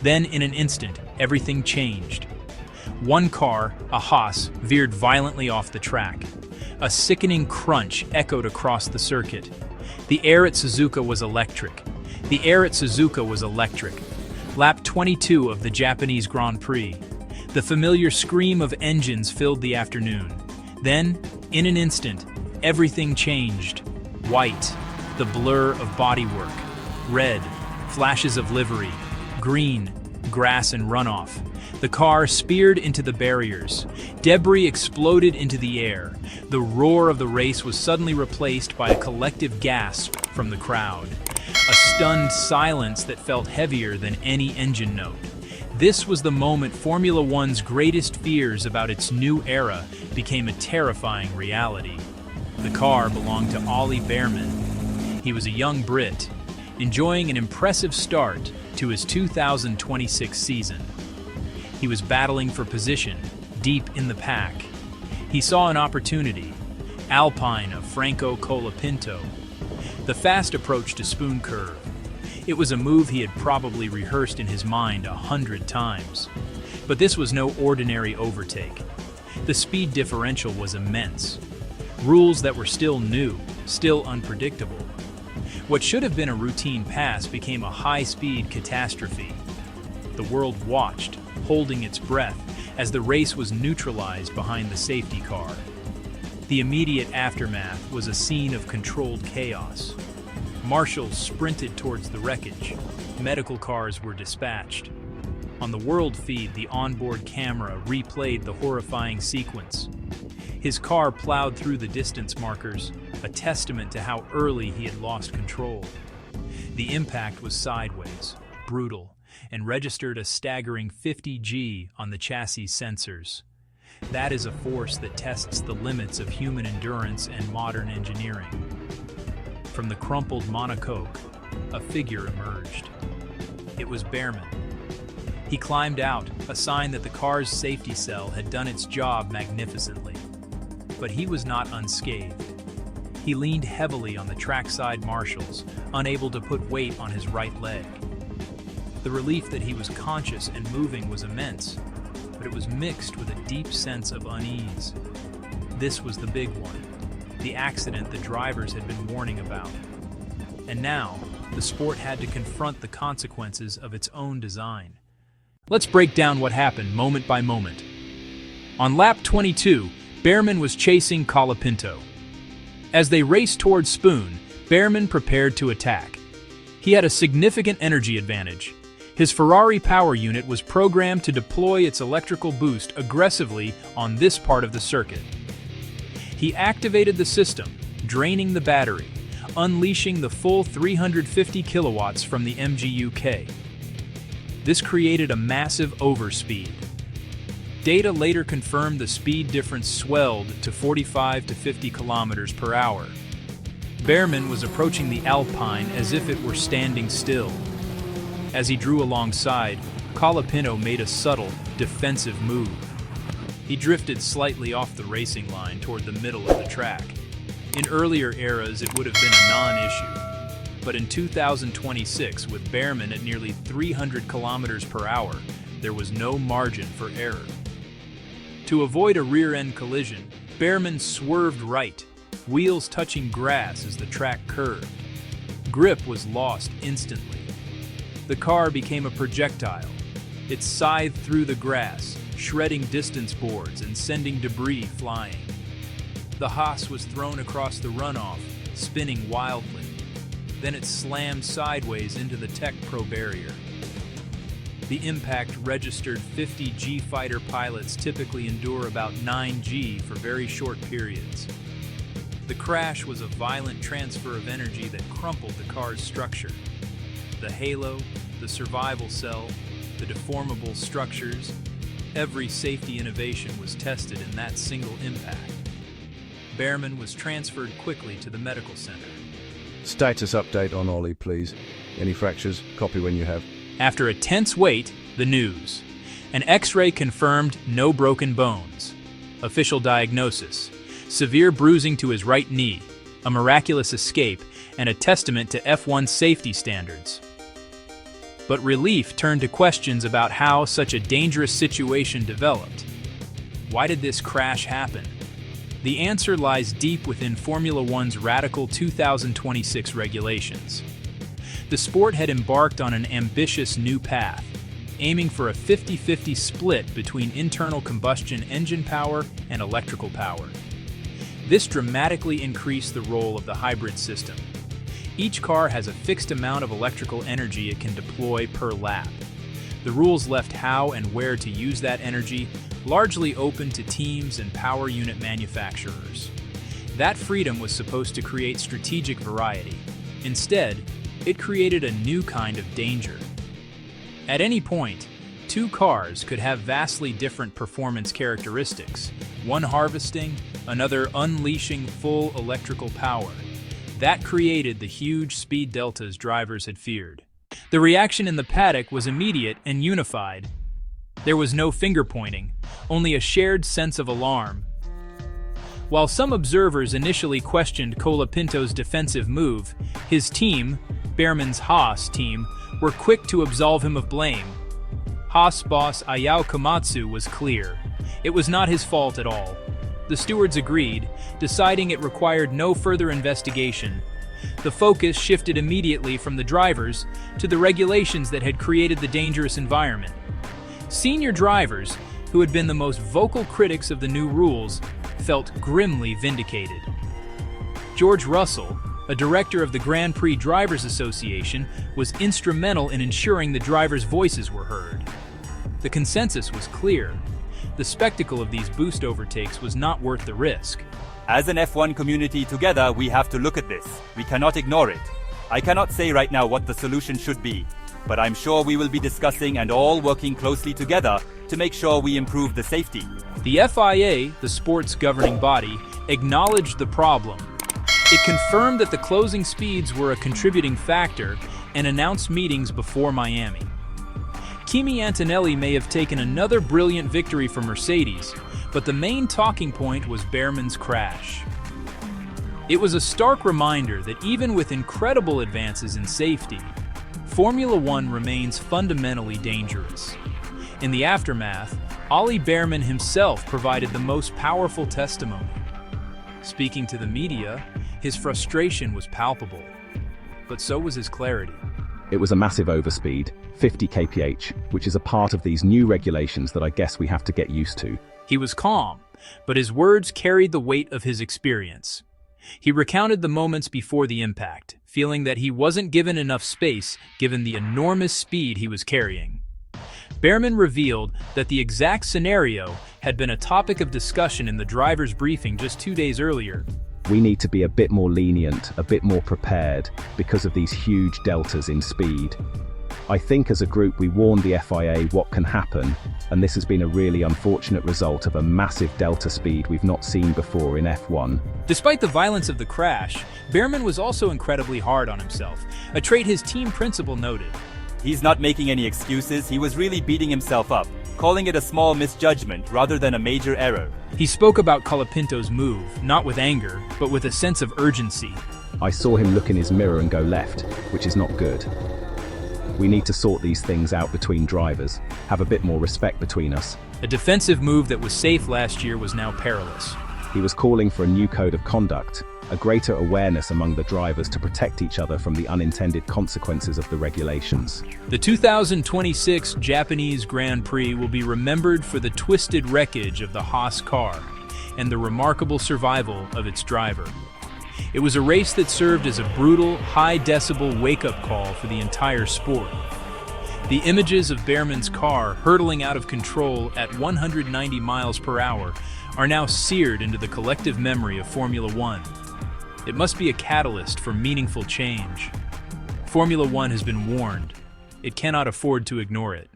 Then, in an instant, everything changed. One car, a Haas, veered violently off the track. A sickening crunch echoed across the circuit. The air at Suzuka was electric. The air at Suzuka was electric. Lap 22 of the Japanese Grand Prix. The familiar scream of engines filled the afternoon. Then, in an instant, everything changed. White, the blur of bodywork. Red, flashes of livery. Green, grass and runoff. The car speared into the barriers. Debris exploded into the air. The roar of the race was suddenly replaced by a collective gasp from the crowd. A stunned silence that felt heavier than any engine note. This was the moment Formula One's greatest fears about its new era became a terrifying reality. The car belonged to Ollie Bearman. He was a young Brit, enjoying an impressive start to his 2026 season. He was battling for position, deep in the pack. He saw an opportunity. Alpine of Franco Colapinto. The fast approach to Spoon Curve. It was a move he had probably rehearsed in his mind 100 times. But this was no ordinary overtake. The speed differential was immense. Rules that were still new, still unpredictable. What should have been a routine pass became a high-speed catastrophe. The world watched, holding its breath, as the race was neutralized behind the safety car. The immediate aftermath was a scene of controlled chaos. Marshals sprinted towards the wreckage. Medical cars were dispatched. On the world feed, the onboard camera replayed the horrifying sequence. His car plowed through the distance markers, a testament to how early he had lost control. The impact was sideways, brutal, and registered a staggering 50 G on the chassis sensors. That is a force that tests the limits of human endurance and modern engineering. From the crumpled monocoque, a figure emerged. It was Bearman. He climbed out, a sign that the car's safety cell had done its job magnificently. But he was not unscathed. He leaned heavily on the trackside marshals, unable to put weight on his right leg. The relief that he was conscious and moving was immense, but it was mixed with a deep sense of unease. This was the big one, the accident the drivers had been warning about. And now, the sport had to confront the consequences of its own design. Let's break down what happened moment by moment. On lap 22, Bearman was chasing Colapinto. As they raced towards Spoon, Bearman prepared to attack. He had a significant energy advantage. His Ferrari power unit was programmed to deploy its electrical boost aggressively on this part of the circuit. He activated the system, draining the battery, unleashing the full 350 kilowatts from the MGU-K. This created a massive overspeed. Data later confirmed the speed difference swelled to 45 to 50 kilometers per hour. Bearman was approaching the Alpine as if it were standing still. As he drew alongside, Colapinto made a subtle, defensive move. He drifted slightly off the racing line toward the middle of the track. In earlier eras, it would have been a non-issue. But in 2026, with Bearman at nearly 300 kilometers per hour, there was no margin for error. To avoid a rear-end collision, Bearman swerved right, wheels touching grass as the track curved. Grip was lost instantly. The car became a projectile. It scythed through the grass, shredding distance boards and sending debris flying. The Haas was thrown across the runoff, spinning wildly. Then it slammed sideways into the Tech Pro barrier. The impact registered 50 G fighter pilots typically endure about 9 G for very short periods. The crash was a violent transfer of energy that crumpled the car's structure. The halo, the survival cell, the deformable structures, every safety innovation was tested in that single impact. Bearman was transferred quickly to the medical center. Status update on Ollie, please. Any fractures? Copy when you have. After a tense wait, the news. An X-ray confirmed no broken bones. Official diagnosis: severe bruising to his right knee, a miraculous escape, and a testament to F1 safety standards. But relief turned to questions about how such a dangerous situation developed. Why did this crash happen? The answer lies deep within Formula One's radical 2026 regulations. The sport had embarked on an ambitious new path, aiming for a 50-50 split between internal combustion engine power and electrical power. This dramatically increased the role of the hybrid system. Each car has a fixed amount of electrical energy it can deploy per lap. The rules left how and where to use that energy largely open to teams and power unit manufacturers. That freedom was supposed to create strategic variety. Instead, it created a new kind of danger. At any point, two cars could have vastly different performance characteristics, one harvesting, another unleashing full electrical power. That created the huge speed deltas drivers had feared. The reaction in the paddock was immediate and unified. There was no finger-pointing, only a shared sense of alarm. While some observers initially questioned Colapinto's defensive move, his team, Behrman's Haas team, were quick to absolve him of blame. Haas boss Ayao Komatsu was clear. It was not his fault at all. The stewards agreed, deciding it required no further investigation. The focus shifted immediately from the drivers to the regulations that had created the dangerous environment. Senior drivers, who had been the most vocal critics of the new rules, felt grimly vindicated. George Russell, a director of the Grand Prix Drivers Association, was instrumental in ensuring the drivers' voices were heard. The consensus was clear. The spectacle of these boost overtakes was not worth the risk. As an F1 community together, we have to look at this. We cannot ignore it. I cannot say right now what the solution should be, but I'm sure we will be discussing and all working closely together to make sure we improve the safety. The FIA, the sport's governing body, acknowledged the problem. It confirmed that the closing speeds were a contributing factor and announced meetings before Miami. Kimi Antonelli may have taken another brilliant victory for Mercedes, but the main talking point was Behrman's crash. It was a stark reminder that even with incredible advances in safety, Formula One remains fundamentally dangerous. In the aftermath, Ollie Behrman himself provided the most powerful testimony. Speaking to the media, his frustration was palpable, but so was his clarity. It was a massive overspeed, 50 kph, which is a part of these new regulations that I guess we have to get used to. He was calm, but his words carried the weight of his experience. He recounted the moments before the impact, feeling that he wasn't given enough space given the enormous speed he was carrying. Behrman revealed that the exact scenario had been a topic of discussion in the driver's briefing just 2 days earlier. We need to be a bit more lenient, a bit more prepared because of these huge deltas in speed. I think as a group we warned the FIA what can happen, and this has been a really unfortunate result of a massive delta speed we've not seen before in F1. Despite the violence of the crash, Behrman was also incredibly hard on himself, a trait his team principal noted. He's not making any excuses, he was really beating himself up, calling it a small misjudgment rather than a major error. He spoke about Colapinto's move, not with anger, but with a sense of urgency. I saw him look in his mirror and go left, which is not good. We need to sort these things out between drivers, have a bit more respect between us. A defensive move that was safe last year was now perilous. He was calling for a new code of conduct, a greater awareness among the drivers to protect each other from the unintended consequences of the regulations. The 2026 Japanese Grand Prix will be remembered for the twisted wreckage of the Haas car and the remarkable survival of its driver. It was a race that served as a brutal, high-decibel wake-up call for the entire sport. The images of Behrman's car hurtling out of control at 190 miles per hour are now seared into the collective memory of Formula One. It must be a catalyst for meaningful change. Formula One has been warned. It cannot afford to ignore it.